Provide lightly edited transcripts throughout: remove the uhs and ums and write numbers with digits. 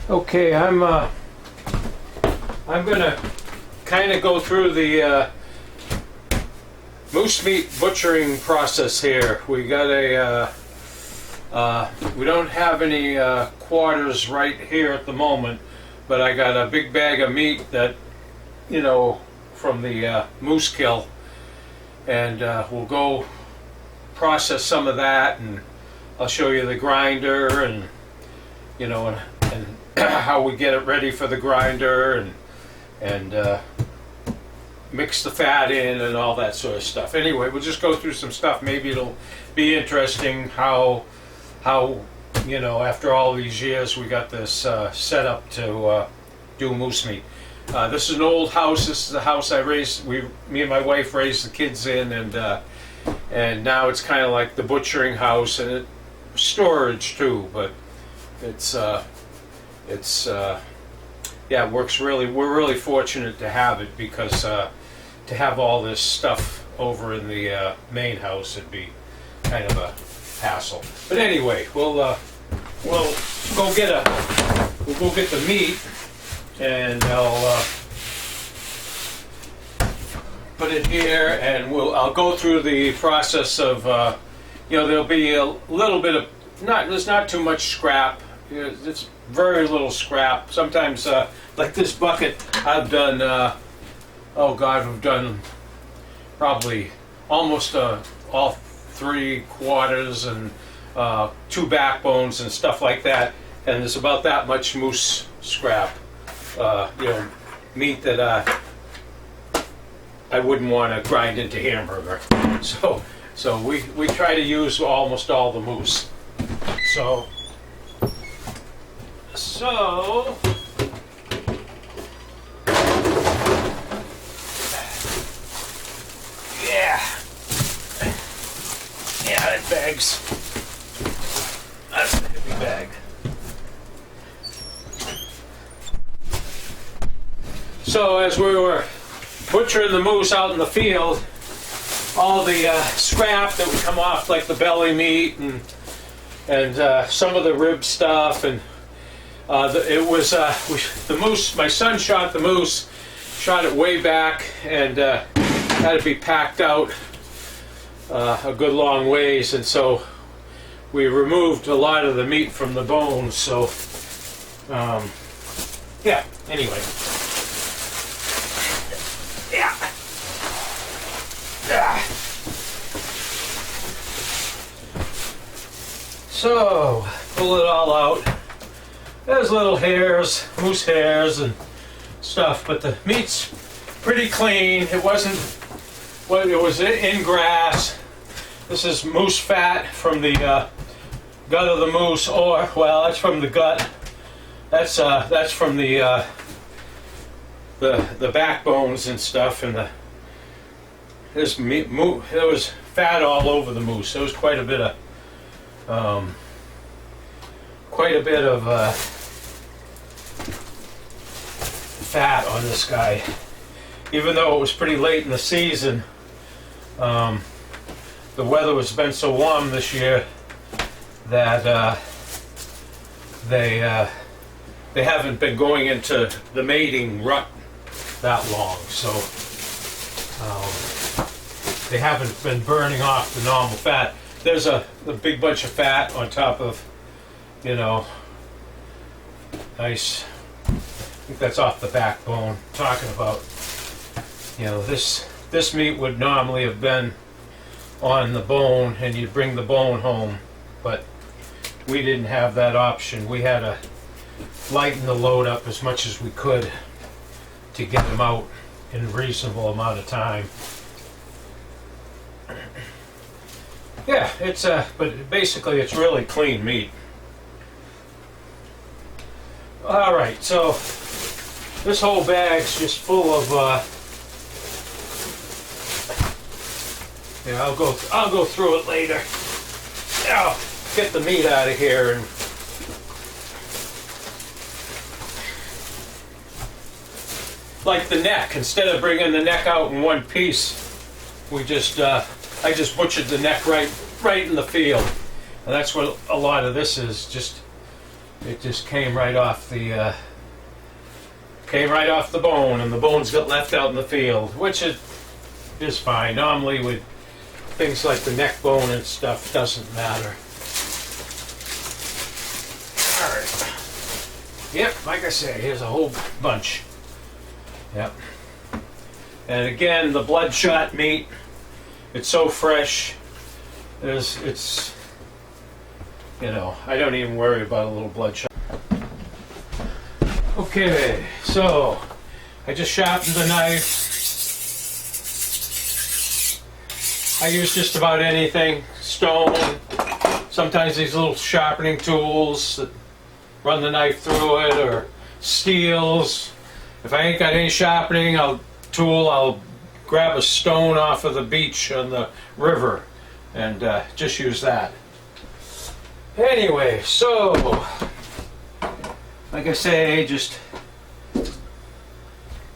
Okay, I'm gonna kind of go through the moose meat butchering process here. We got a we don't have any quarters right here at the moment, but I got a big bag of meat that, you know, from the moose kill, and we'll go process some of that, and I'll show you the grinder, and you know, and how we get it ready for the grinder, and mix the fat in and all that sort of stuff. Anyway, we'll just go through some stuff. Maybe it'll be interesting how you know, after all these years, we got this set up to do moose meat. This is an old house. This is the house I raised. Me and my wife raised the kids in, and now it's kind of like the butchering house, and storage too. But yeah, it works really. We're really fortunate to have it, because to have all this stuff over in the main house, it'd be kind of a hassle. But anyway, we'll go get the meat, and I'll put it here, and I'll go through the process of you know, there'll be a little bit of there's not too much scrap. It's very little scrap. Sometimes, like this bucket, I've done, oh God, we've done probably almost all 3 quarters and 2 backbones and stuff like that. And there's about that much moose scrap, you know, meat that I wouldn't want to grind into hamburger. So we try to use almost all the moose. So yeah, that bag's, that's a heavy bag. So as we were butchering the moose out in the field, all the scrap that would come off, like the belly meat and some of the rib stuff, and the moose. My son shot the moose, shot it way back, and had to be packed out a good long ways, and so we removed a lot of the meat from the bones. So yeah. Anyway, yeah. So pull it all out. There's little hairs, moose hairs and stuff, but the meat's pretty clean. It wasn't, well, it was in grass. This is moose fat from the gut of the moose, or, well, that's from the gut. That's from the backbones and stuff, and there's meat. There was fat all over the moose. There was quite a bit of fat on this guy, even though it was pretty late in the season. The weather has been so warm this year that they haven't been going into the mating rut that long, so they haven't been burning off the normal fat. There's a big bunch of fat on top of, you know, nice. I think that's off the backbone. Talking about, you know, this meat would normally have been on the bone, and you'd bring the bone home, but we didn't have that option. We had to lighten the load up as much as we could to get them out in a reasonable amount of time. Yeah, it's but basically it's really clean meat. All right, so this whole bag's just full of. Yeah, I'll go through it later. I'll get the meat out of here, and like the neck. Instead of bringing the neck out in one piece, we just I just butchered the neck right in the field, and that's what a lot of this is. Just it just came right off the bone, and the bones got left out in the field, which is fine. Normally with things like the neck bone and stuff, doesn't matter. All right. Yep, like I say, here's a whole bunch. Yep. And again, the bloodshot meat, it's so fresh. It's, you know, I don't even worry about a little bloodshot. Okay, so I just sharpened the knife. I use just about anything, stone, sometimes these little sharpening tools that run the knife through it, or steels. If I ain't got any sharpening tool, I'll grab a stone off of the beach on the river and just use that. Anyway, so like I say, just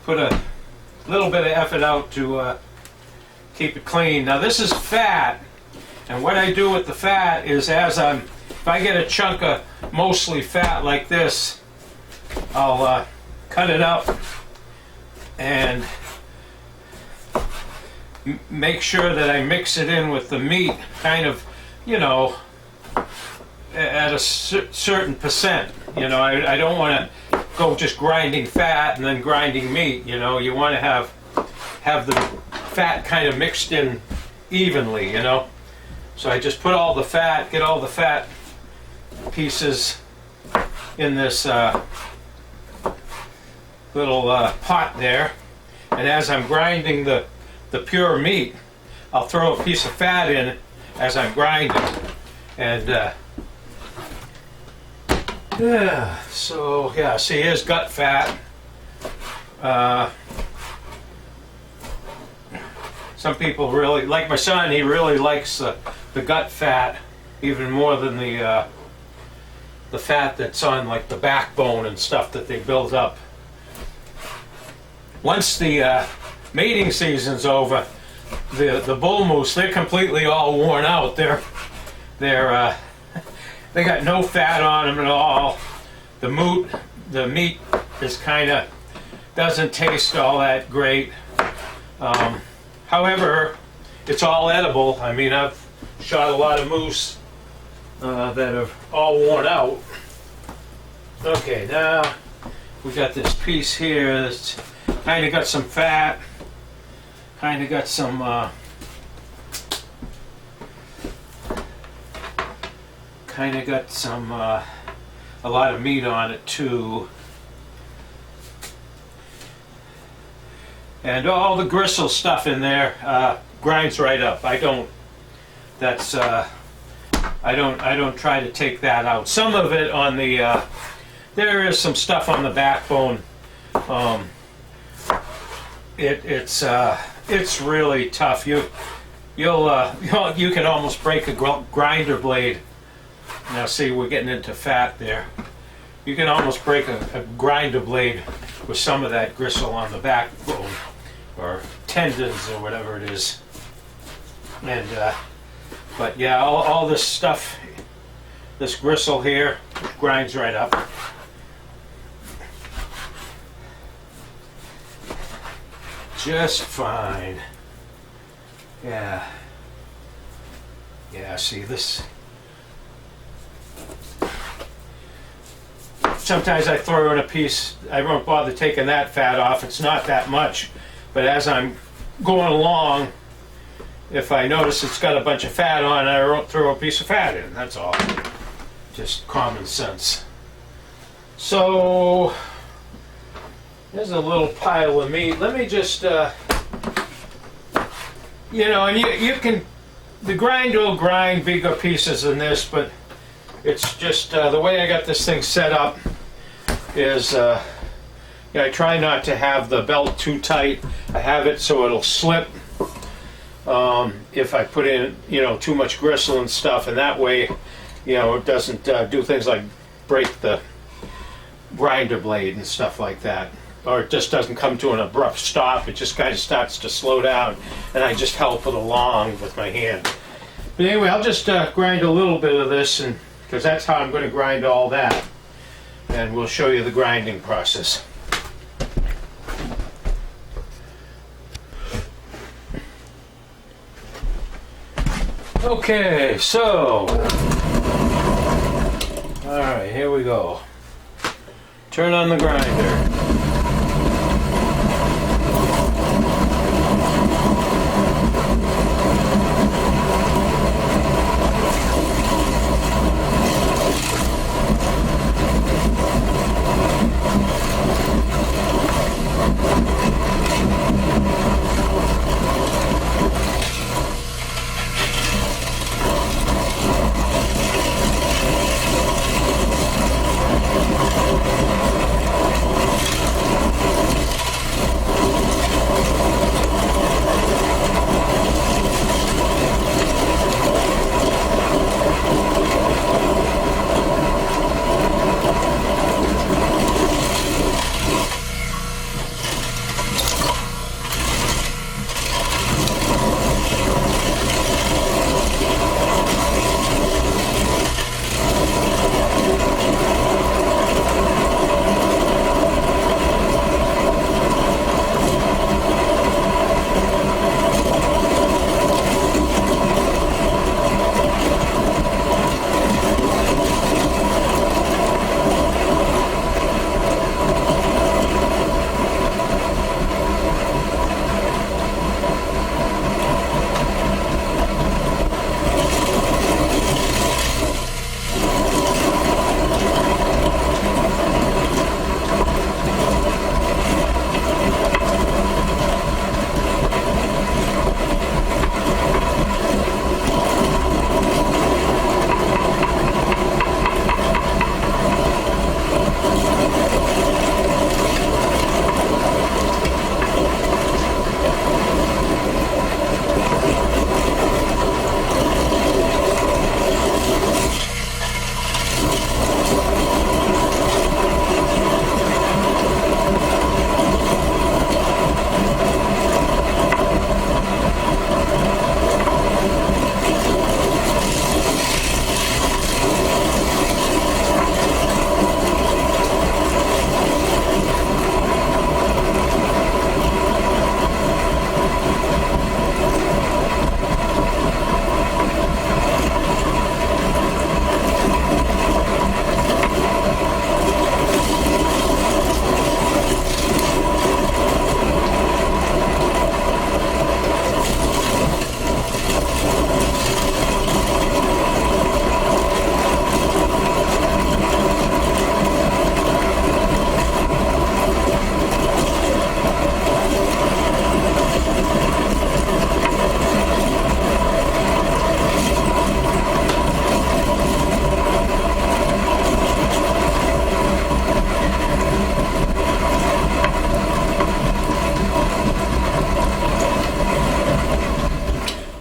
put a little bit of effort out to keep it clean. Now this is fat, and what I do with the fat is if I get a chunk of mostly fat like this, I'll cut it up and make sure that I mix it in with the meat, kind of, you know, at a certain percent. You know, I don't want to go just grinding fat and then grinding meat. You know, you want to have the fat kind of mixed in evenly, you know. So I just put all the fat, get all the fat pieces in this little pot there, and as I'm grinding the pure meat, I'll throw a piece of fat in as I'm grinding, and yeah, so yeah, see, here's gut fat. Some people really, like my son, he really likes the gut fat even more than the fat that's on like the backbone and stuff that they build up. Once the mating season's over, the bull moose, they're completely all worn out. They got no fat on them at all. The meat is kind of doesn't taste all that great. However, it's all edible. I mean, I've shot a lot of moose that are all worn out. Okay, now we got this piece here that's kind of got some fat, kind of got some a lot of meat on it too. And all the gristle stuff in there grinds right up. I don't try to take that out. Some of it on the there is some stuff on the backbone. It's really tough. You can almost break a grinder blade. Now see, we're getting into fat there. You can almost break a grinder blade with some of that gristle on the backbone, or tendons, or whatever it is. And but yeah, all this stuff, this gristle here, grinds right up. Just fine. Yeah. Yeah, see this. Sometimes I throw in a piece, I won't bother taking that fat off, it's not that much. But as I'm going along, if I notice it's got a bunch of fat on it, I won't throw a piece of fat in, that's all. Just common sense. So, there's a little pile of meat. Let me just, you know, and you can, the grinder will grind bigger pieces than this, but it's just the way I got this thing set up is, I try not to have the belt too tight. I have it so it'll slip if I put in, you know, too much gristle and stuff, and that way, you know, it doesn't do things like break the grinder blade and stuff like that. Or it just doesn't come to an abrupt stop. It just kind of starts to slow down, and I just help it along with my hand. But anyway, I'll just grind a little bit of this, and because that's how I'm going to grind all that. and we'll show you the grinding process. Okay, so, alright, here we go. Turn on the grinder.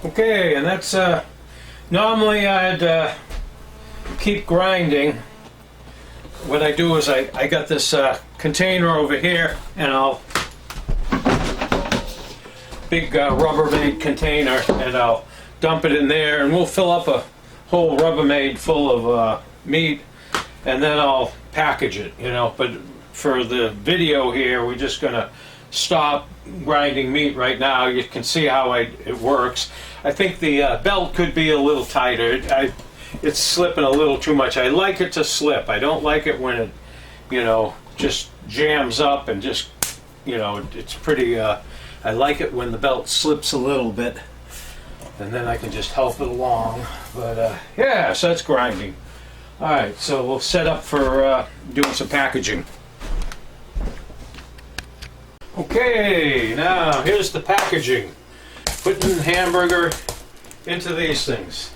Okay, and that's normally I'd keep grinding. What I do is I got this container over here, and I'll big Rubbermaid container, and I'll dump it in there, and we'll fill up a whole Rubbermaid full of meat, and then I'll package it, you know. But for the video here, we're just gonna stop grinding meat right now. You can see how it works. I think the belt could be a little tighter. It's slipping a little too much. I like it to slip. I don't like it when it, you know, just jams up and just, you know, it's pretty, I like it when the belt slips a little bit, and then I can just help it along. But yeah, so that's grinding. All right, so we'll set up for doing some packaging. Okay, now here's the packaging. Putting hamburger into these things.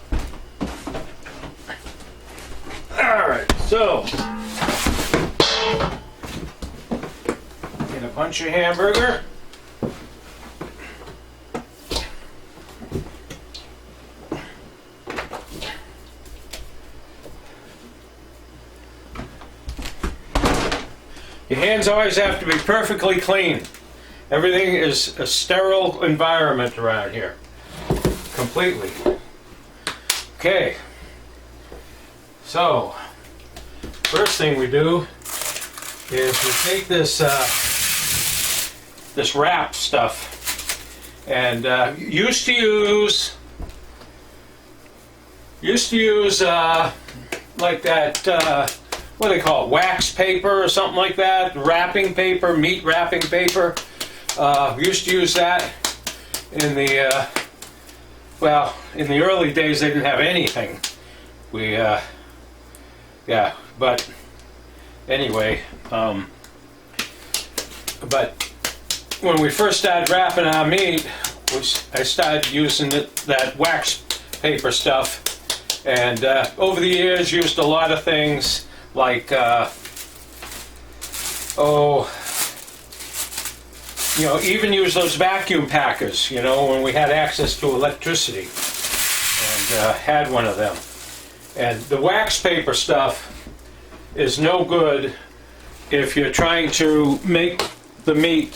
Alright, so get a bunch of hamburger. Your hands always have to be perfectly clean. Everything is a sterile environment around here. Completely. Okay. So, first thing we do is we take this this wrap stuff, and used to use like that, what do they call it, wax paper or something like that, wrapping paper, meat wrapping paper. Used to use that in the well, in the early days they didn't have anything. We yeah, but anyway, but when we first started wrapping our meat, I started using that wax paper stuff, and over the years used a lot of things like you know, even use those vacuum packers, you know, when we had access to electricity, and had one of them. And the wax paper stuff is no good if you're trying to make the meat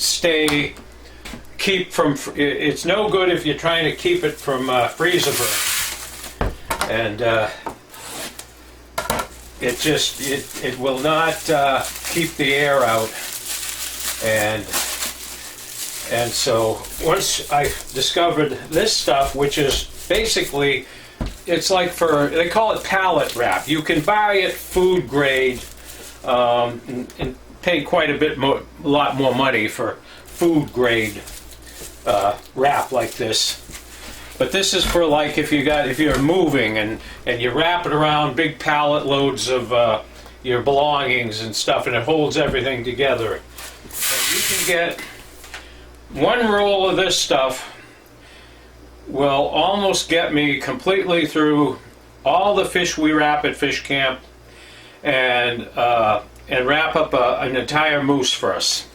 it's no good if you're trying to keep it from freezer burn. And it will not keep the air out. And so once I discovered this stuff, which is basically, it's like they call it pallet wrap. You can buy it food grade and pay quite a lot more money for food grade wrap like this. But this is for like if you're moving and you wrap it around big pallet loads of your belongings and stuff, and it holds everything together. And you can get one roll of this stuff will almost get me completely through all the fish we wrap at fish camp, and wrap up an entire moose for us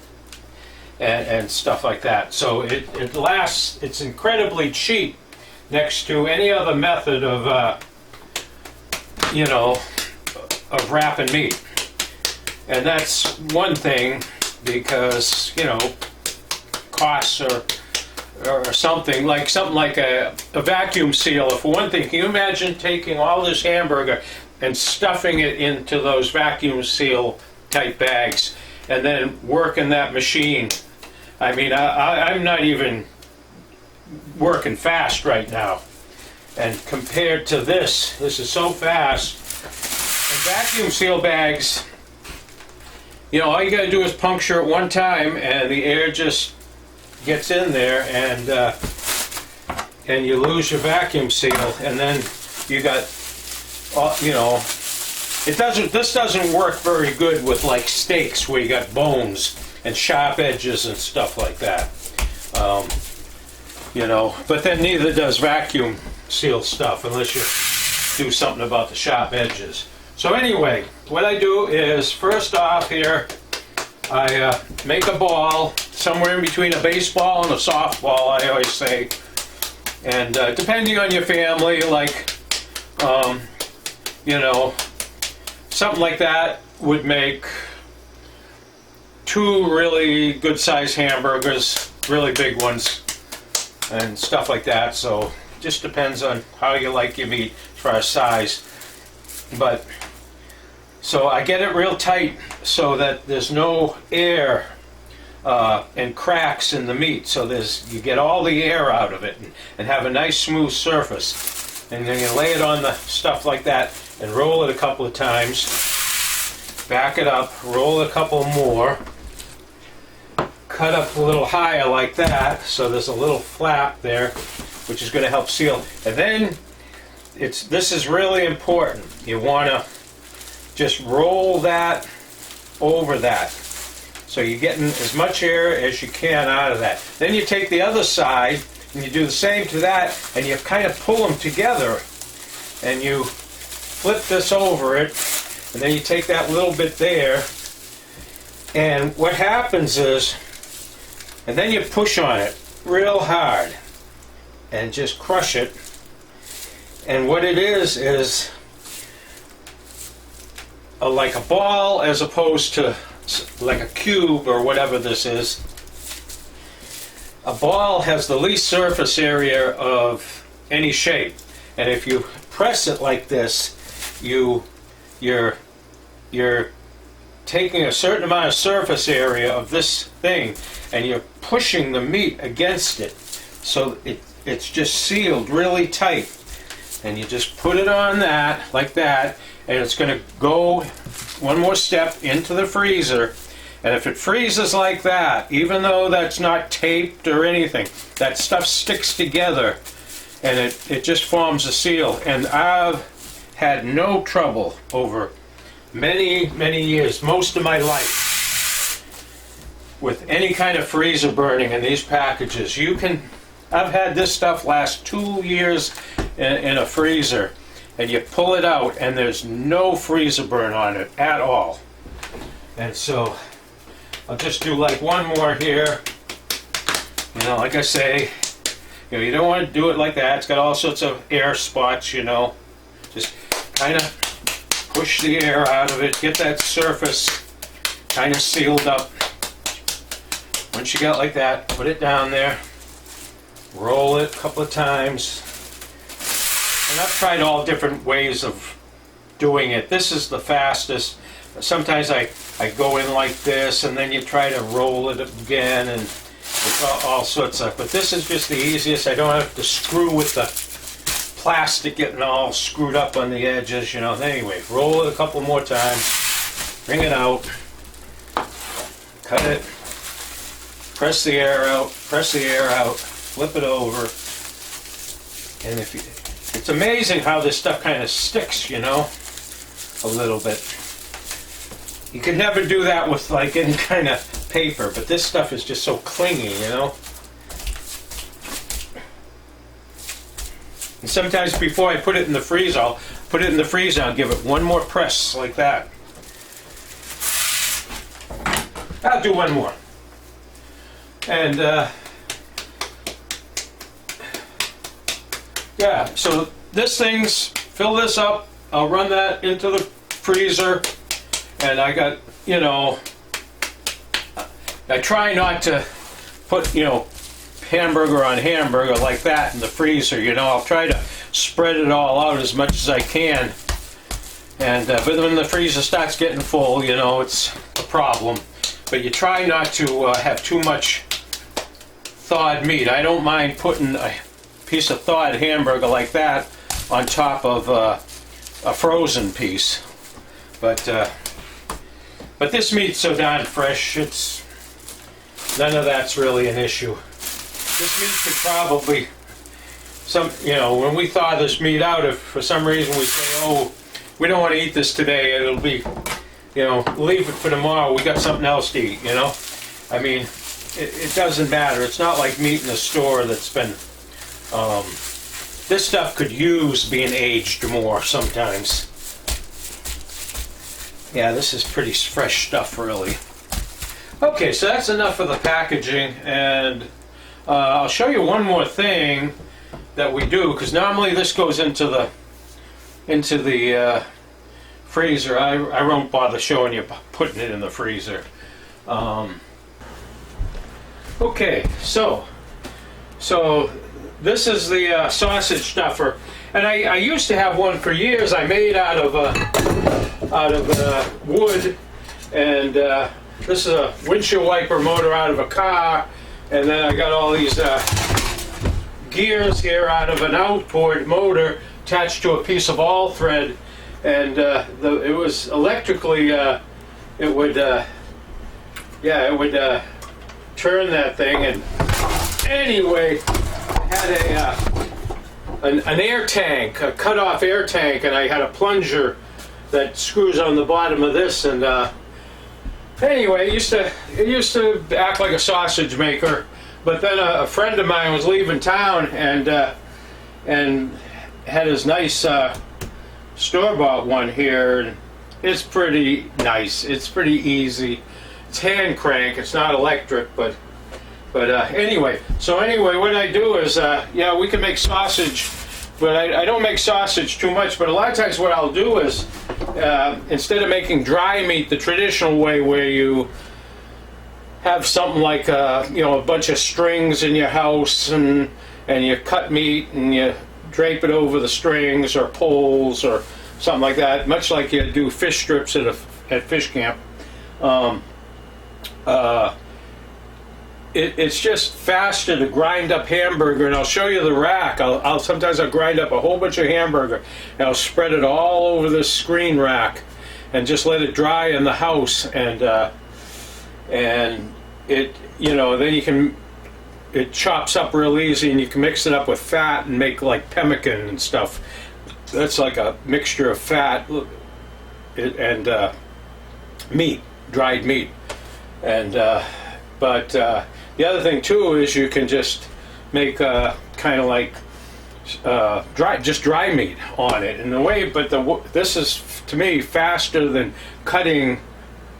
and stuff like that. So it lasts. It's incredibly cheap next to any other method of you know, of wrapping meat. And that's one thing, because, you know, costs or something like a vacuum seal. For one thing, can you imagine taking all this hamburger and stuffing it into those vacuum seal type bags and then working that machine? I mean, I'm not even working fast right now, and compared to this is so fast. And vacuum seal bags, you know, all you got to do is puncture it one time and the air just gets in there, and you lose your vacuum seal, and then you got, you know, this doesn't work very good with like steaks where you got bones and sharp edges and stuff like that. You know, but then neither does vacuum seal stuff unless you do something about the sharp edges. So anyway, what I do is, first off here, I make a ball somewhere in between a baseball and a softball, I always say. And depending on your family, like, you know, something like that would make 2 really good sized hamburgers, really big ones, and stuff like that. So just depends on how you like your meat as far as size. But so I get it real tight so that there's no air and cracks in the meat. So you get all the air out of it and have a nice smooth surface. And then you lay it on the stuff like that and roll it a couple of times. Back it up, roll it a couple more. Cut up a little higher like that, so there's a little flap there, which is going to help seal. And then this is really important. You want to just roll that over that, so you're getting as much air as you can out of that. Then you take the other side and you do the same to that, and you kind of pull them together, and you flip this over it, and then you take that little bit there, and what happens is, and then you push on it real hard and just crush it. And what it is like a ball as opposed to like a cube or whatever this is. A ball has the least surface area of any shape, and if you press it like this, your taking a certain amount of surface area of this thing and you're pushing the meat against it so it's just sealed really tight. And you just put it on that, like that, and it's going to go one more step into the freezer. And if it freezes like that, even though that's not taped or anything, that stuff sticks together and it just forms a seal. And I've had no trouble over many, many years, most of my life, with any kind of freezer burning in these packages. I've had this stuff last 2 years in a freezer, and you pull it out and there's no freezer burn on it at all. And so I'll just do like one more here. You know, like I say, you know, you don't want to do it like that. It's got all sorts of air spots, you know. Just kind of push the air out of it, get that surface kind of sealed up. Once you got like that, put it down there, roll it a couple of times. And I've tried all different ways of doing it. This is the fastest. Sometimes I go in like this, and then you try to roll it again, and it's all sorts of. But this is just the easiest. I don't have to screw with the plastic getting all screwed up on the edges, you know. Anyway, roll it a couple more times, bring it out, cut it, press the air out, flip it over, and it's amazing how this stuff kind of sticks, you know, a little bit. You can never do that with like any kind of paper, but this stuff is just so clingy, you know. And sometimes before I put it in the freezer, I'll give it one more press like that. I'll do one more. And yeah, so fill this up. I'll run that into the freezer. And I got, you know, I try not to put, you know, hamburger on hamburger like that in the freezer, you know. I'll try to spread it all out as much as I can. And but when the freezer starts getting full, you know, it's a problem. But you try not to have too much thawed meat. I don't mind putting a piece of thawed hamburger like that on top of a frozen piece. But this meat's so darn fresh, none of that's really an issue. This meat could probably, you know, when we thaw this meat out, if for some reason we say, oh, we don't want to eat this today, it'll be, you know, leave it for tomorrow, we got something else to eat, you know? I mean, it doesn't matter. It's not like meat in the store that's been, this stuff could use being aged more sometimes. Yeah, this is pretty fresh stuff, really. Okay, so that's enough of the packaging, and I'll show you one more thing that we do, because normally this goes into the freezer. I won't bother showing you putting it in the freezer. Okay, so this is the sausage stuffer, and I used to have one for years. I made out of wood, and this is a windshield wiper motor out of a car, and then I got all these gears here out of an outboard motor attached to a piece of all thread, and it was electrically it would turn that thing. And anyway, it had an air tank, a cut-off air tank, and I had a plunger that screws on the bottom of this, and anyway, it used to act like a sausage maker. But then a friend of mine was leaving town and had his nice store-bought one here, and it's pretty nice. It's pretty easy. It's hand crank. It's not electric, but anyway. So anyway, what I do is yeah, we can make sausage. But I don't make sausage too much, but a lot of times what I'll do is, instead of making dry meat the traditional way where you have something like, you know, a bunch of strings in your house and you cut meat and you drape it over the strings or poles or something like that, much like you do fish strips at fish camp. Um, uh, it's just faster to grind up hamburger, and I'll show you the rack. Sometimes I'll grind up a whole bunch of hamburger and I'll spread it all over this screen rack and just let it dry in the house, and it, you know, then it chops up real easy, and you can mix it up with fat and make like pemmican and stuff. That's like a mixture of fat and meat, dried meat, and but the other thing too is you can just make kind of like dry meat on it in a way. But this is, to me, faster than cutting,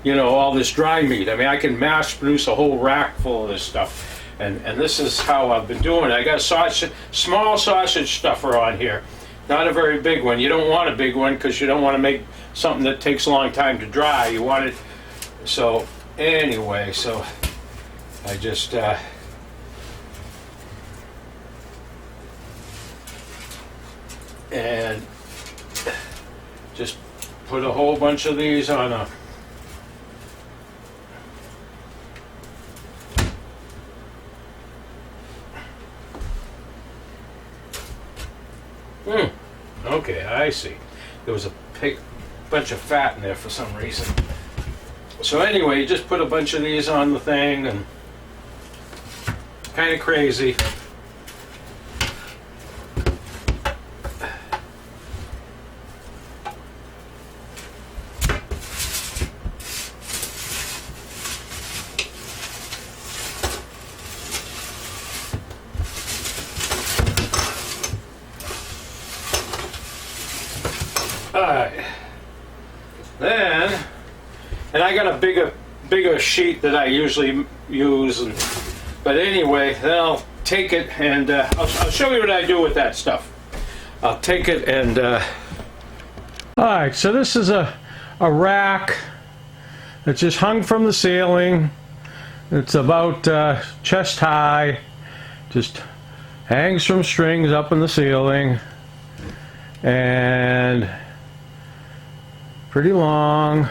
you know, all this dry meat. I mean, I can mass produce a whole rack full of this stuff, and this is how I've been doing it. I got a small sausage stuffer on here, not a very big one. You don't want a big one because you don't want to make something that takes a long time to dry. You want it. So anyway, so I just and just put a whole bunch of these on a okay, I see. There was a bunch of fat in there for some reason. So anyway, you just put a bunch of these on the thing, and kind of crazy. Alright. Then, and I got a bigger sheet that I usually use, but anyway, then I'll take it and I'll show you what I do with that stuff. I'll take it and alright, so this is a rack that just hung from the ceiling. It's about chest high, just hangs from strings up in the ceiling, and pretty long.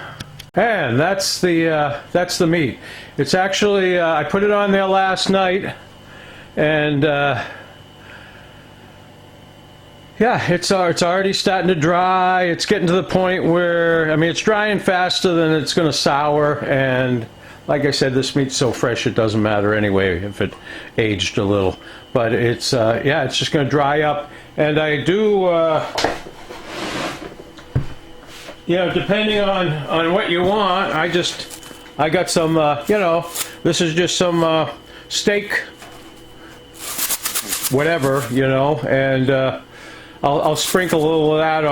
And that's the meat. It's actually I put it on there last night, and yeah, it's already starting to dry. It's getting to the point where, I mean, it's drying faster than it's going to sour, and like I said, this meat's so fresh it doesn't matter anyway if it aged a little. But it's yeah, it's just going to dry up, and I do you know, depending on what you want, I got some, you know, this is just some steak, whatever, you know, and I'll sprinkle a little of that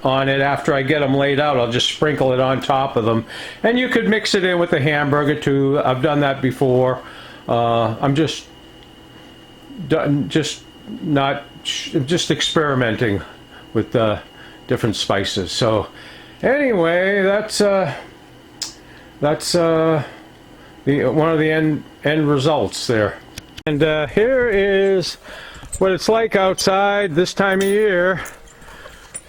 on it after I get them laid out. I'll just sprinkle it on top of them, and you could mix it in with the hamburger too. I've done that before. I'm just experimenting with different spices. So anyway, that's one of the end results there. And here is what it's like outside this time of year.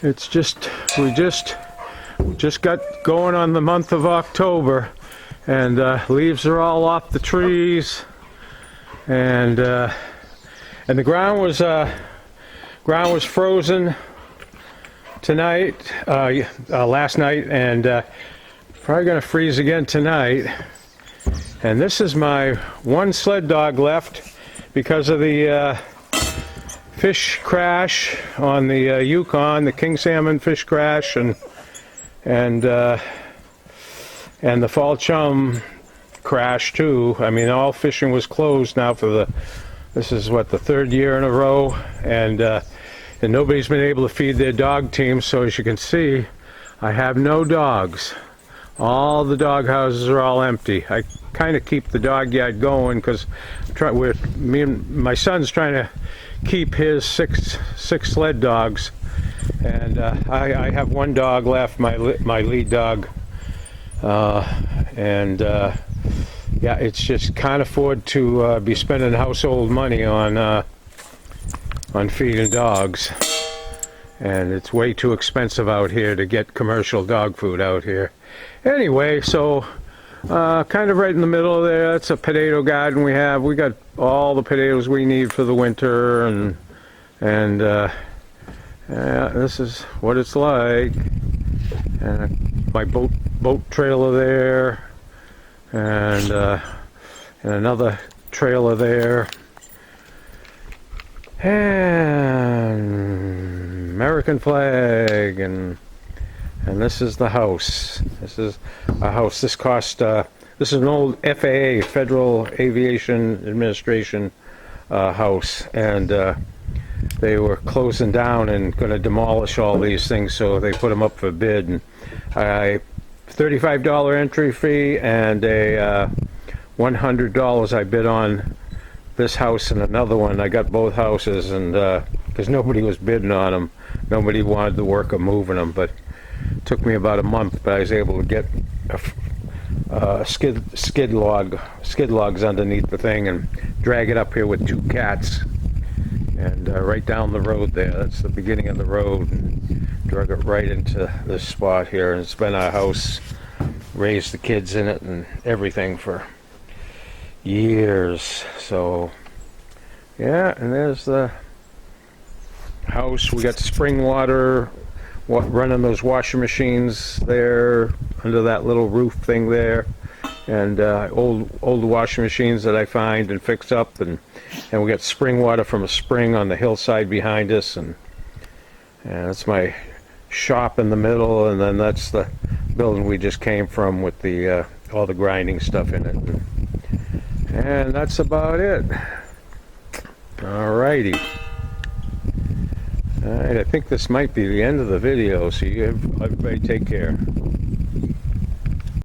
It's just, we just got going on the month of October, and leaves are all off the trees, and the ground was frozen tonight, last night, and probably gonna freeze again tonight. And this is my one sled dog left because of the fish crash on the Yukon, the king salmon fish crash, and the fall chum crash too. I mean, all fishing was closed now for this is what, the third year in a row, and nobody's been able to feed their dog team. So as you can see, I have no dogs. All the dog houses are all empty. I kind of keep the dog yard going because me and my son's trying to keep his six sled dogs, and I have one dog left, my lead dog, and yeah, it's just can't afford to be spending household money on feeding dogs, and it's way too expensive out here to get commercial dog food out here. Anyway, so Kind of right in the middle of there. That's a potato garden we have. We got all the potatoes we need for the winter, and yeah, this is what it's like. And my boat trailer there, and another trailer there, and American flag, and this is the house. This is a house. This cost, this is an old FAA, Federal Aviation Administration house, and they were closing down and going to demolish all these things, so they put them up for bid. And $35 entry fee and a $100 I bid on this house and another one. I got both houses, and because nobody was bidding on them, nobody wanted the work of moving them, but it took me about a month, but I was able to get skid logs underneath the thing and drag it up here with 2 cats, and right down the road there. That's the beginning of the road, and drug it right into this spot here. And it's been our house, raised the kids in it and everything for years. So yeah, and there's the house. We got spring water running those washing machines there under that little roof thing there, and old washing machines that I find and fix up, and we got spring water from a spring on the hillside behind us, and that's my shop in the middle, and then that's the building we just came from with the all the grinding stuff in it, and that's about it. Alrighty. Alright, I think this might be the end of the video, so you everybody take care.